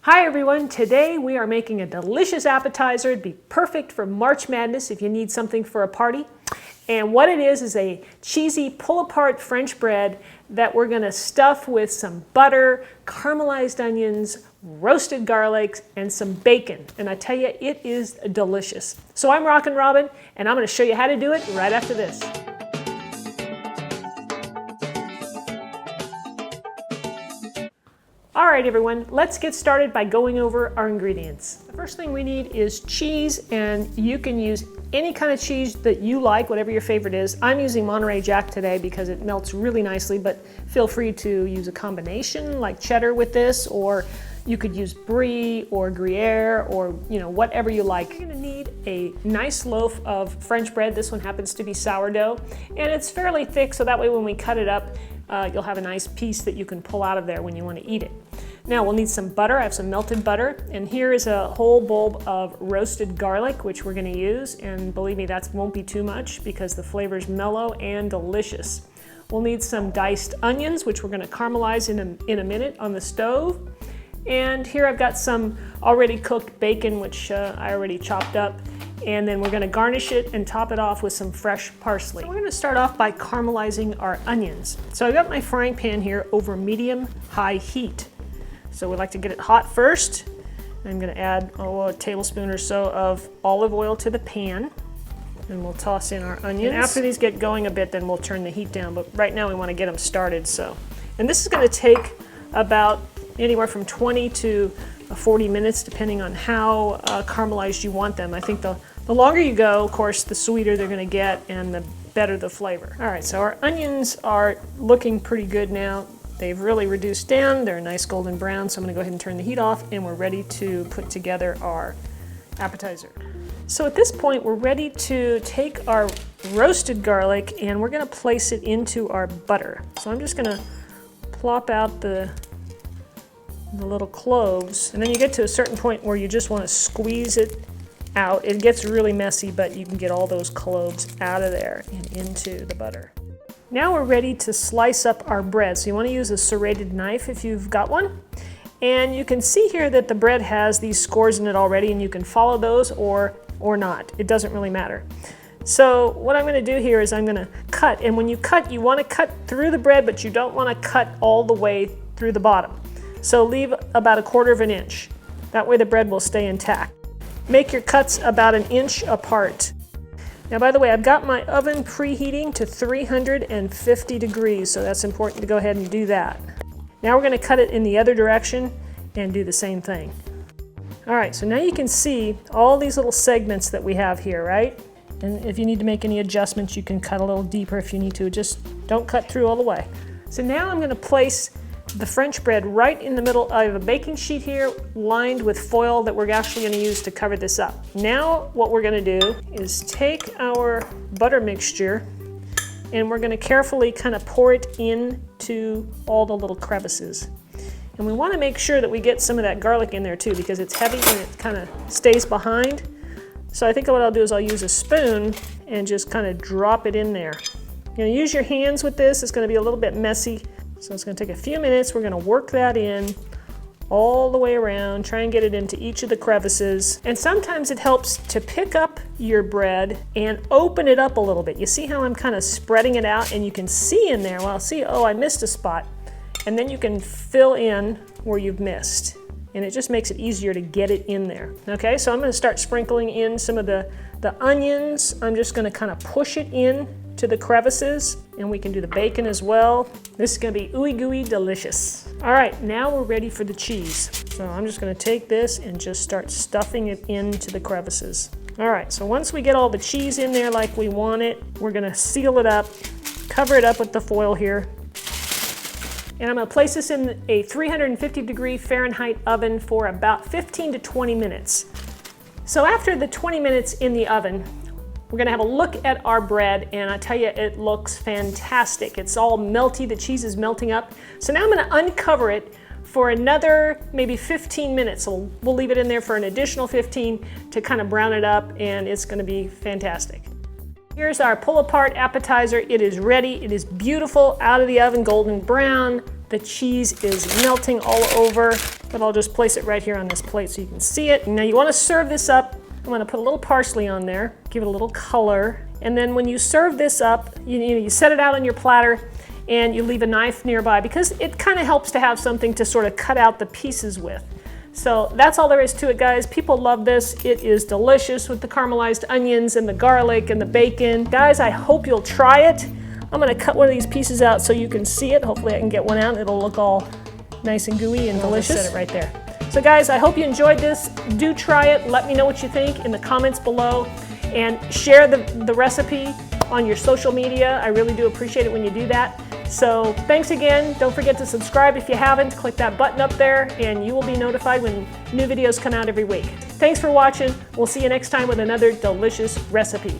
Hi everyone, today we are making a delicious appetizer. It'd be perfect for March Madness if you need something for a party. And what it is a cheesy pull-apart French bread that we're gonna stuff with some butter, caramelized onions, roasted garlic, and some bacon. And I tell you, it is delicious. So I'm Rockin' Robin, and I'm gonna show you how to do it right after this. All right, everyone, let's get started by going over our ingredients. The first thing we need is cheese, and you can use any kind of cheese that you like, whatever your favorite is. I'm using Monterey Jack today because it melts really nicely, but feel free to use a combination like cheddar with this, or you could use brie or Gruyere or whatever you like. You're gonna need a nice loaf of French bread. This one happens to be sourdough, and it's fairly thick, so that way when we cut it up, you'll have a nice piece that you can pull out of there when you want to eat it. Now we'll need some butter. I have some melted butter, and here is a whole bulb of roasted garlic, which we're going to use, and believe me, that won't be too much because the flavor is mellow and delicious. We'll need some diced onions, which we're going to caramelize in a minute on the stove. And here I've got some already cooked bacon, which I already chopped up. And then we're going to garnish it and top it off with some fresh parsley. So we're going to start off by caramelizing our onions. So I've got my frying pan here over medium-high heat. So we like to get it hot first. I'm going to add a tablespoon or so of olive oil to the pan. And we'll toss in our onions. And after these get going a bit, then we'll turn the heat down. But right now we want to get them started. And this is going to take about anywhere from 20 to 40 minutes, depending on how caramelized you want them. I think the longer you go, of course, the sweeter they're going to get and the better the flavor. All right, so our onions are looking pretty good now. They've really reduced down. They're a nice golden brown, so I'm going to go ahead and turn the heat off, and we're ready to put together our appetizer. So at this point, we're ready to take our roasted garlic, and we're going to place it into our butter. So I'm just going to plop out the little cloves, and then you get to a certain point where you just want to squeeze it out. It gets really messy, but you can get all those cloves out of there and into the butter. Now we're ready to slice up our bread. So you want to use a serrated knife if you've got one. And you can see here that the bread has these scores in it already, and you can follow those or not. It doesn't really matter. So what I'm going to do here is I'm going to cut, and when you cut, you want to cut through the bread, but you don't want to cut all the way through the bottom. So leave about 1/4 inch. That way the bread will stay intact. Make your cuts about 1 inch apart. Now, by the way, I've got my oven preheating to 350 degrees, so that's important to go ahead and do that. Now we're going to cut it in the other direction and do the same thing. All right, so now you can see all these little segments that we have here, right? And if you need to make any adjustments, you can cut a little deeper if you need to. Just don't cut through all the way. So now I'm going to place the French bread right in the middle. I have a baking sheet here lined with foil that we're actually going to use to cover this up. Now what we're going to do is take our butter mixture, and we're going to carefully kind of pour it into all the little crevices. And we want to make sure that we get some of that garlic in there too, because it's heavy and it kind of stays behind. So I think what I'll do is I'll use a spoon and just kind of drop it in there. You're going to use your hands with this. It's going to be a little bit messy. So it's going to take a few minutes. We're going to work that in all the way around, try and get it into each of the crevices. And sometimes it helps to pick up your bread and open it up a little bit. You see how I'm kind of spreading it out, and you can see in there, well, see, oh, I missed a spot. And then you can fill in where you've missed. And it just makes it easier to get it in there. Okay, so I'm going to start sprinkling in some of the onions. I'm just going to kind of push it in to the crevices, and we can do the bacon as well. This is going to be ooey gooey delicious. All right, now we're ready for the cheese. So I'm just going to take this and just start stuffing it into the crevices. All right, so once we get all the cheese in there like we want it, we're going to seal it up, cover it up with the foil here. And I'm going to place this in a 350-degree Fahrenheit oven for about 15 to 20 minutes. So after the 20 minutes in the oven, we're going to have a look at our bread, and I tell you, it looks fantastic. It's all melty, the cheese is melting up. So now I'm going to uncover it for another maybe 15 minutes. So we'll leave it in there for an additional 15 to kind of brown it up, and it's going to be fantastic. Here's our pull-apart appetizer. It is ready. It is beautiful, out of the oven, golden brown. The cheese is melting all over, but I'll just place it right here on this plate so you can see it. Now you want to serve this up. I'm going to put a little parsley on there, give it a little color. And then when you serve this up, you set it out on your platter and you leave a knife nearby because it kind of helps to have something to sort of cut out the pieces with. So that's all there is to it, guys. People love this. It is delicious with the caramelized onions and the garlic and the bacon. Guys, I hope you'll try it. I'm gonna cut one of these pieces out so you can see it. Hopefully I can get one out and it'll look all nice and gooey and delicious. Set it right there. So guys, I hope you enjoyed this. Do try it. Let me know what you think in the comments below and share the recipe on your social media. I really do appreciate it when you do that. So thanks again. Don't forget to subscribe if you haven't. Click that button up there and you will be notified when new videos come out every week. Thanks for watching. We'll see you next time with another delicious recipe.